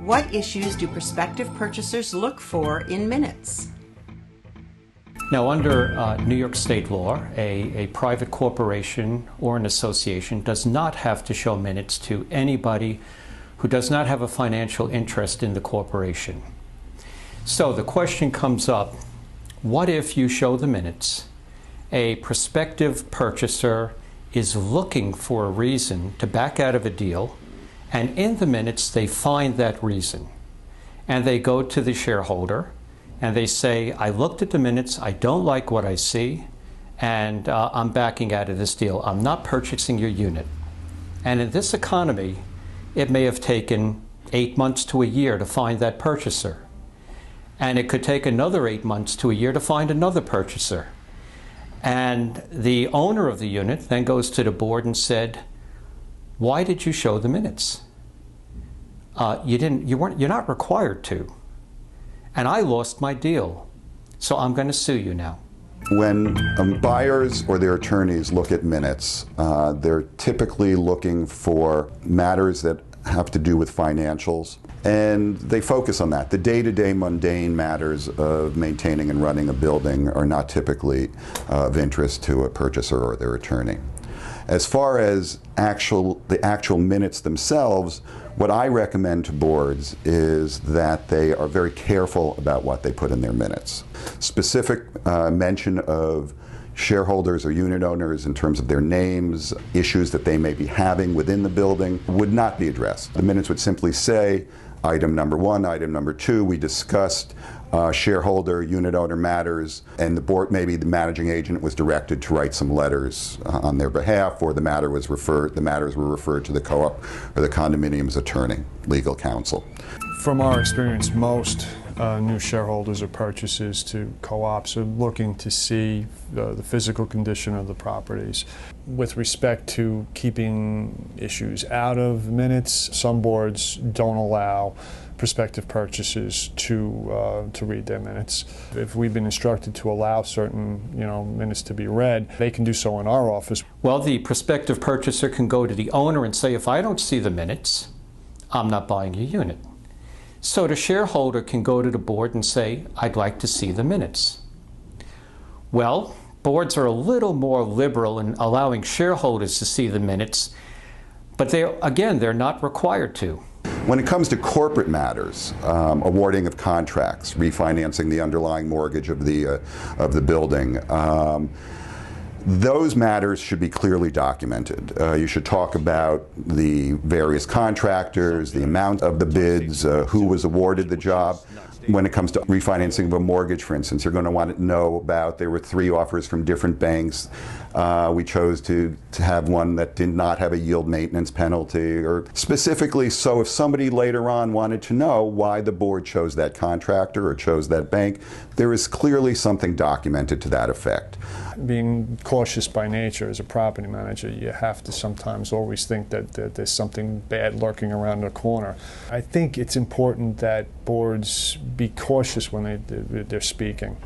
What issues do prospective purchasers look for in minutes? Now, under New York state law, a private corporation or an association does not have to show minutes to anybody who does not have a financial interest in the corporation. So the question comes up, what if you show the minutes? A prospective purchaser is looking for a reason to back out of a deal, and in the minutes they find that reason. And they go to the shareholder and they say, I looked at the minutes, I don't like what I see, and I'm backing out of this deal. I'm not purchasing your unit. And in this economy, it may have taken 8 months to a year to find that purchaser. And it could take another 8 months to a year to find another purchaser. And the owner of the unit then goes to the board and said, why did you show the minutes? You're not required to. And I lost my deal, so I'm going to sue you now. When buyers or their attorneys look at minutes, they're typically looking for matters that have to do with financials, and they focus on that. The day-to-day mundane matters of maintaining and running a building are not typically of interest to a purchaser or their attorney. As far as the actual minutes themselves, what I recommend to boards is that they are very careful about what they put in their minutes. Specific mention of shareholders or unit owners in terms of their names, issues that they may be having within the building would not be addressed. The minutes would simply say, item number 1, item number 2, we discussed shareholder, unit owner matters, and the board, maybe the managing agent was directed to write some letters on their behalf, or the matters were referred to the co-op or the condominium's attorney, legal counsel. From our experience, most new shareholders or purchasers to co-ops are looking to see the physical condition of the properties. With respect to keeping issues out of minutes, some boards don't allow prospective purchasers to read their minutes. If we've been instructed to allow certain minutes to be read, they can do so in our office. Well, the prospective purchaser can go to the owner and say, if I don't see the minutes, I'm not buying your unit. So the shareholder can go to the board and say, I'd like to see the minutes. Well, boards are a little more liberal in allowing shareholders to see the minutes, but they're not required to. When it comes to corporate matters, awarding of contracts, refinancing the underlying mortgage of the building, those matters should be clearly documented. You should talk about the various contractors, the amount of the bids, who was awarded the job. When it comes to refinancing of a mortgage, for instance, you're going to want to know about, there were 3 offers from different banks. We chose to have one that did not have a yield maintenance penalty, or specifically, so if somebody later on wanted to know why the board chose that contractor or chose that bank, there is clearly something documented to that effect. Being cautious by nature as a property manager, you have to sometimes always think that there's something bad lurking around the corner. I think it's important that boards be cautious when they're speaking.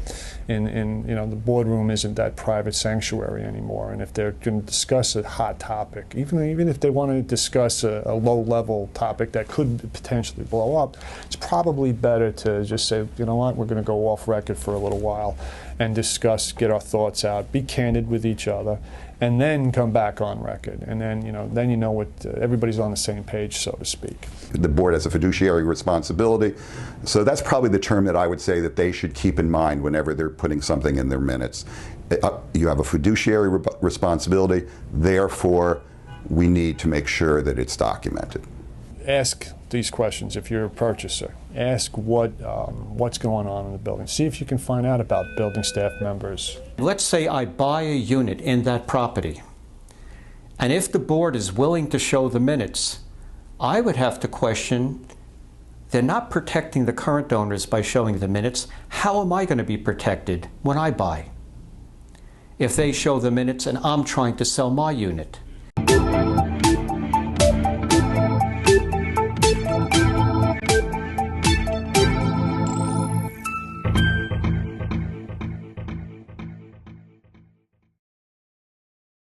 The boardroom isn't that private sanctuary anymore, and if they're going to discuss a hot topic, even if they want to discuss a low-level topic that could potentially blow up, it's probably better to just say, you know what, we're going to go off record for a little while and discuss, get our thoughts out, be candid with each other, and then come back on record. And then you know what, everybody's on the same page, so to speak. The board has a fiduciary responsibility, so that's probably the term that I would say that they should keep in mind whenever they're putting something in their minutes. You have a fiduciary responsibility, therefore we need to make sure that it's documented. Ask these questions if you're a purchaser. Ask what's going on in the building. See if you can find out about building staff members. Let's say I buy a unit in that property, and if the board is willing to show the minutes, I would have to question, they're not protecting the current owners by showing the minutes. How am I going to be protected when I buy? If they show the minutes and I'm trying to sell my unit.